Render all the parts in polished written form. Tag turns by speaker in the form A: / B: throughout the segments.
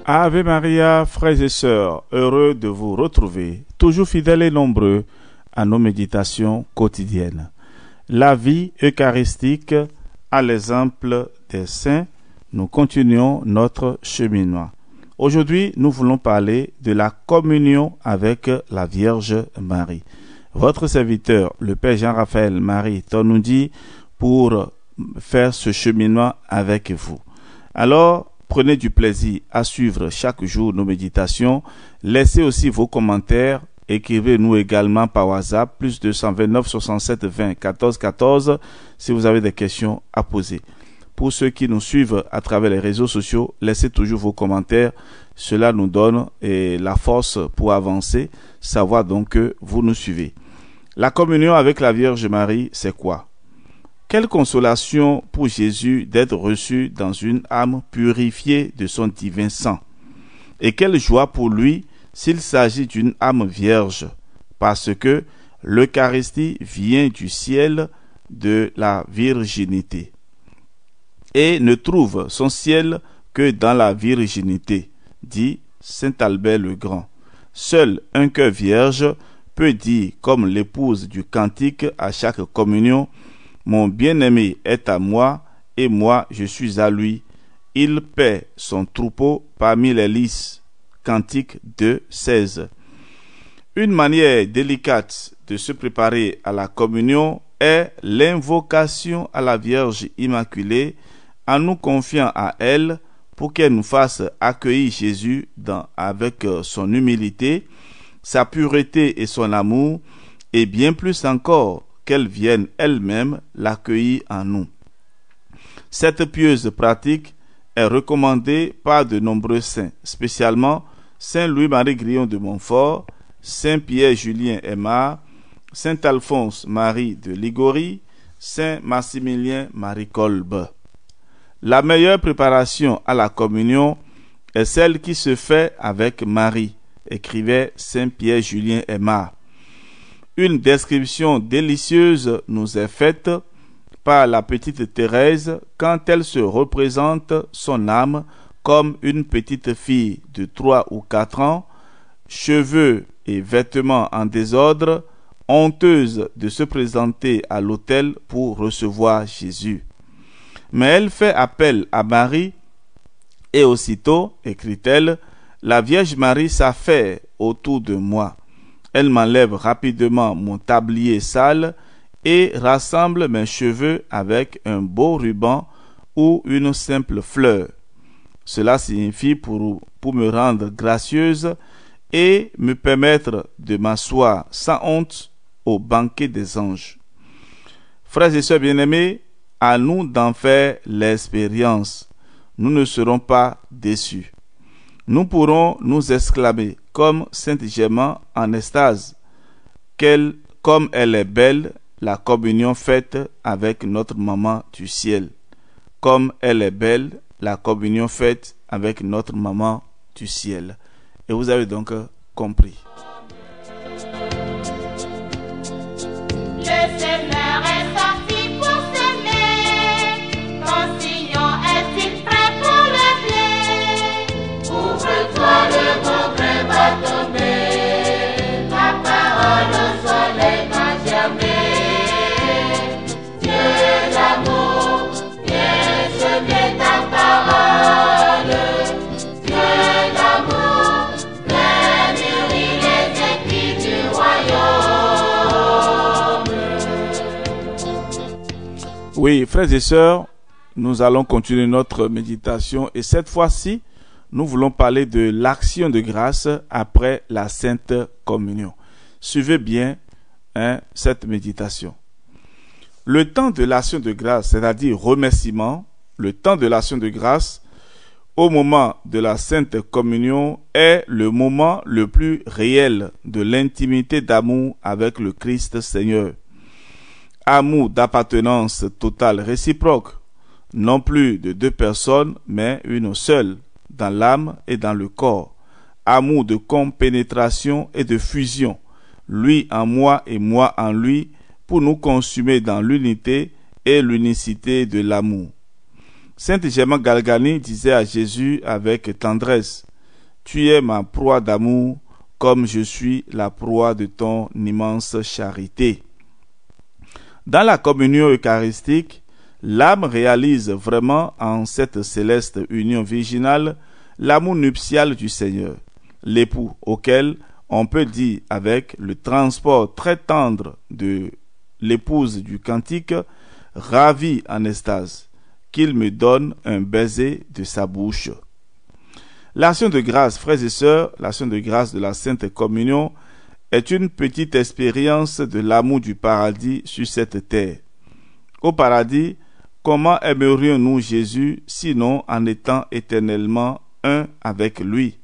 A: Ave Maria, frères et sœurs, heureux de vous retrouver, toujours fidèles et nombreux à nos méditations quotidiennes. La vie eucharistique, à l'exemple des saints, nous continuons notre cheminement. Aujourd'hui, nous voulons parler de la communion avec la Vierge Marie. Votre serviteur, le Père Jean-Raphaël Marie Tonundi, pour faire ce cheminement avec vous. Alors, prenez du plaisir à suivre chaque jour nos méditations. Laissez aussi vos commentaires. Écrivez-nous également par WhatsApp, plus 229 67 20 14 14, si vous avez des questions à poser. Pour ceux qui nous suivent à travers les réseaux sociaux, laissez toujours vos commentaires. Cela nous donne la force pour avancer, savoir donc que vous nous suivez. La communion avec la Vierge Marie, c'est quoi? Quelle consolation pour Jésus d'être reçu dans une âme purifiée de son divin sang. Et quelle joie pour lui s'il s'agit d'une âme vierge, parce que l'Eucharistie vient du ciel de la virginité et ne trouve son ciel que dans la virginité, dit saint Albert le Grand. Seul un cœur vierge peut dire, comme l'épouse du cantique à chaque communion, « Mon bien-aimé est à moi, et moi je suis à lui. Il paît son troupeau parmi les lys. » Cantique 2:16. Une manière délicate de se préparer à la communion est l'invocation à la Vierge Immaculée en nous confiant à elle pour qu'elle nous fasse accueillir Jésus avec son humilité, sa pureté et son amour, et bien plus encore, qu'elle vienne elle-même l'accueillir en nous. Cette pieuse pratique est recommandée par de nombreux saints, spécialement Saint Louis-Marie Grillon de Montfort, Saint Pierre-Julien Aymar, Saint Alphonse-Marie de Ligorie, Saint Maximilien-Marie Kolbe. La meilleure préparation à la communion est celle qui se fait avec Marie, écrivait Saint Pierre-Julien Aymar. Une description délicieuse nous est faite par la petite Thérèse quand elle se représente son âme comme une petite fille de 3 ou 4 ans, cheveux et vêtements en désordre, honteuse de se présenter à l'autel pour recevoir Jésus. Mais elle fait appel à Marie et aussitôt, écrit-elle, la Vierge Marie s'affaire autour de moi. Elle m'enlève rapidement mon tablier sale et rassemble mes cheveux avec un beau ruban ou une simple fleur. Cela signifie pour me rendre gracieuse et me permettre de m'asseoir sans honte au banquet des anges. Frères et sœurs bien-aimés, à nous d'en faire l'expérience. Nous ne serons pas déçus. Nous pourrons nous exclamer, comme Sainte Germaine en extase, comme elle est belle, la communion faite avec notre maman du ciel. Comme elle est belle, la communion faite avec notre maman du ciel. Et vous avez donc compris. Oui, frères et sœurs, nous allons continuer notre méditation et cette fois-ci, nous voulons parler de l'action de grâce après la Sainte Communion. Suivez bien cette méditation. Le temps de l'action de grâce, c'est-à-dire remerciement, le temps de l'action de grâce au moment de la Sainte Communion est le moment le plus réel de l'intimité d'amour avec le Christ Seigneur. Amour d'appartenance totale réciproque, non plus de 2 personnes, mais une seule, dans l'âme et dans le corps. Amour de compénétration et de fusion, lui en moi et moi en lui, pour nous consumer dans l'unité et l'unicité de l'amour. Sainte Germaine Galgani disait à Jésus avec tendresse, tu es ma proie d'amour, comme je suis la proie de ton immense charité. Dans la communion eucharistique, l'âme réalise vraiment en cette céleste union virginale l'amour nuptial du Seigneur, l'époux auquel on peut dire avec le transport très tendre de l'épouse du cantique, ravie en extase, qu'il me donne un baiser de sa bouche. L'action de grâce, frères et sœurs, l'action de grâce de la Sainte Communion est une petite expérience de l'amour du paradis sur cette terre. Au paradis, comment aimerions-nous Jésus sinon en étant éternellement un avec lui?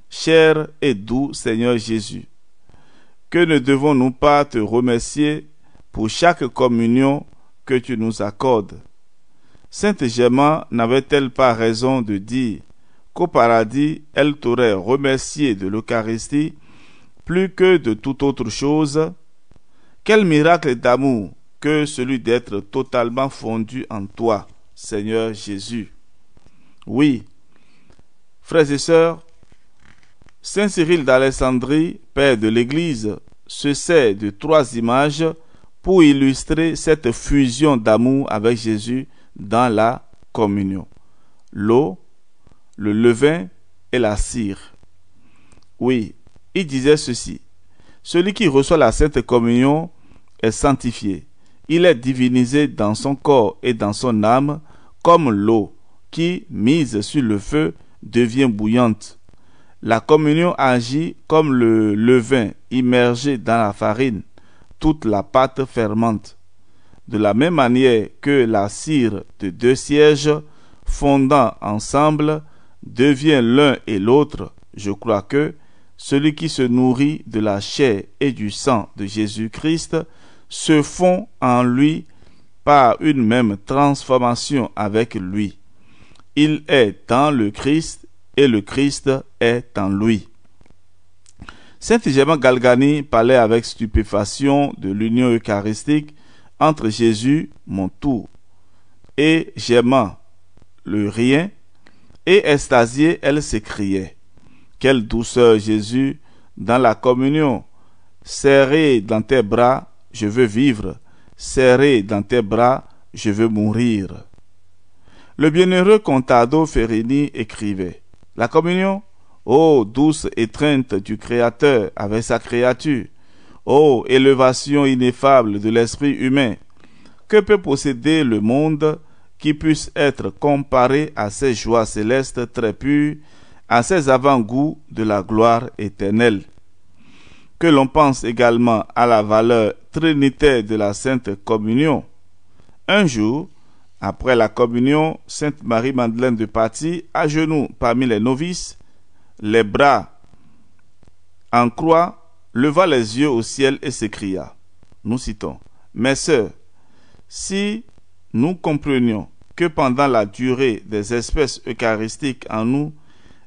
A: Cher et doux Seigneur Jésus, que ne devons-nous pas te remercier pour chaque communion que tu nous accordes? Sainte Germaine n'avait-elle pas raison de dire qu'au paradis, elle t'aurait remercié de l'Eucharistie plus que de toute autre chose? Quel miracle d'amour que celui d'être totalement fondu en toi, Seigneur Jésus. Oui, frères et sœurs, Saint Cyril d'Alexandrie, père de l'Église, se sert de 3 images pour illustrer cette fusion d'amour avec Jésus dans la communion: l'eau, le levain et la cire. Oui, il disait ceci: celui qui reçoit la Sainte Communion est sanctifié. Il est divinisé dans son corps et dans son âme, comme l'eau qui, mise sur le feu, devient bouillante. La communion agit comme le levain immergé dans la farine, toute la pâte fermente. De la même manière que la cire de 2 cierges fondant ensemble devient l'un et l'autre, je crois que celui qui se nourrit de la chair et du sang de Jésus-Christ se fond en lui par une même transformation avec lui. Il est dans le Christ et le Christ est en lui. Saint Germain Galgani parlait avec stupéfaction de l'union eucharistique entre Jésus, mon tout, et Germain, le rien, et extasiée, elle s'écriait: quelle douceur, Jésus, dans la communion! Serré dans tes bras, je veux vivre. Serré dans tes bras, je veux mourir. Le bienheureux Contado Ferrini écrivait: la communion, ô douce étreinte du Créateur avec sa créature, ô élévation ineffable de l'esprit humain, que peut posséder le monde qui puisse être comparé à ces joies célestes très pures, à ces avant-goûts de la gloire éternelle? Que l'on pense également à la valeur trinitaire de la Sainte Communion. Un jour, après la communion, Sainte Marie-Madeleine de Paty, à genoux parmi les novices, les bras en croix, leva les yeux au ciel et s'écria, nous citons: mes sœurs, si nous comprenions que pendant la durée des espèces eucharistiques en nous,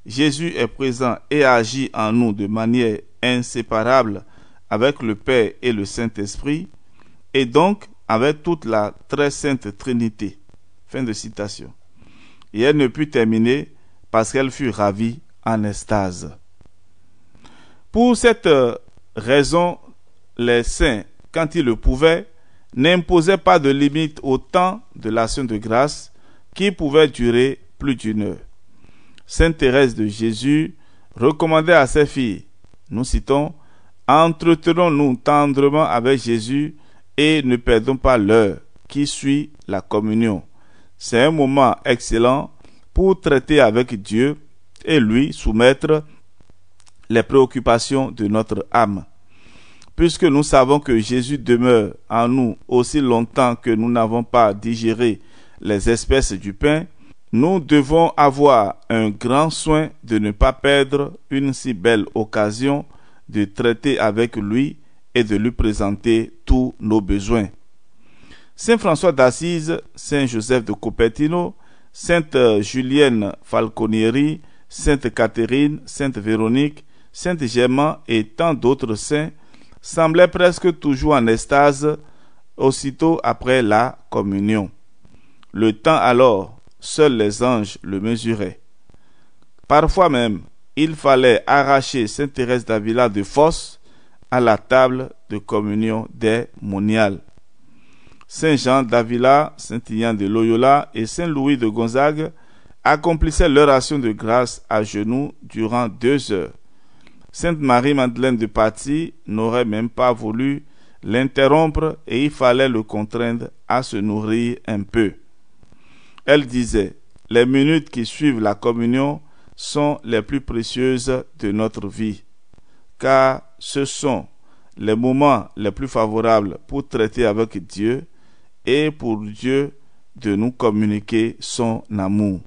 A: Jésus est présent et agit en nous de manière inséparable avec le Père et le Saint-Esprit, et donc avec toute la très sainte Trinité. Fin de citation. Et elle ne put terminer parce qu'elle fut ravie en extase. Pour cette raison, les saints, quand ils le pouvaient, n'imposaient pas de limite au temps de l'action de grâce qui pouvait durer plus d'1 heure. Sainte Thérèse de Jésus recommandait à ses filles, nous citons: entretenons-nous tendrement avec Jésus et ne perdons pas l'heure qui suit la communion. C'est un moment excellent pour traiter avec Dieu et lui soumettre les préoccupations de notre âme. Puisque nous savons que Jésus demeure en nous aussi longtemps que nous n'avons pas digéré les espèces du pain, nous devons avoir un grand soin de ne pas perdre une si belle occasion de traiter avec lui et de lui présenter tous nos besoins. Saint François d'Assise, Saint Joseph de Cupertino, Sainte Julienne Falconieri, Sainte Catherine, Sainte Véronique, Sainte Germaine et tant d'autres saints semblaient presque toujours en extase aussitôt après la communion. Le temps alors, seuls les anges le mesuraient. Parfois même, il fallait arracher Sainte Thérèse d'Avila de force à la table de communion des moniales. Saint Jean d'Avila, Saint Ignan de Loyola et Saint Louis de Gonzague accomplissaient leur action de grâce à genoux durant 2 heures. Sainte Marie-Madeleine de Paty n'aurait même pas voulu l'interrompre et il fallait le contraindre à se nourrir un peu. Elle disait: les minutes qui suivent la communion sont les plus précieuses de notre vie, car ce sont les moments les plus favorables pour traiter avec Dieu et pour Dieu de nous communiquer son amour.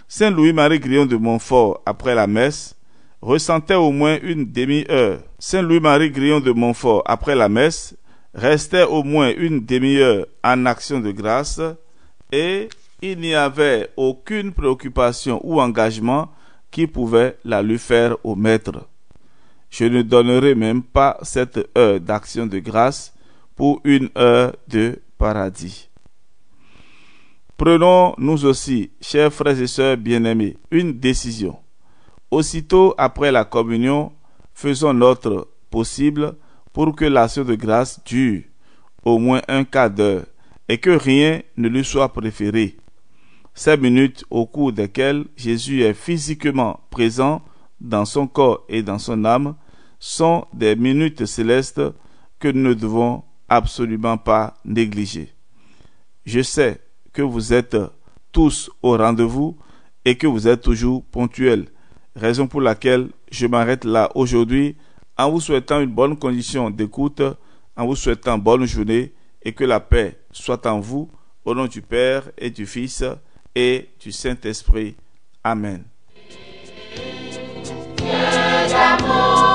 A: Saint Louis-Marie Grillon de Montfort, après la messe, ressentait au moins une demi-heure. Saint Louis-Marie Grillon de Montfort, après la messe, restait au moins une demi-heure en action de grâce et il n'y avait aucune préoccupation ou engagement qui pouvait la lui faire omettre. Je ne donnerai même pas cette heure d'action de grâce pour une heure de paradis. Prenons nous aussi, chers frères et sœurs bien-aimés, une décision. Aussitôt après la communion, faisons notre possible pour que l'action de grâce dure au moins un quart d'heure et que rien ne lui soit préféré. Ces minutes au cours desquelles Jésus est physiquement présent dans son corps et dans son âme sont des minutes célestes que nous ne devons absolument pas négliger. Je sais que vous êtes tous au rendez-vous et que vous êtes toujours ponctuels, raison pour laquelle je m'arrête là aujourd'hui en vous souhaitant une bonne condition d'écoute, en vous souhaitant bonne journée et que la paix soit en vous, au nom du Père et du Fils et du Saint-Esprit. Amen. Dieu d'amour.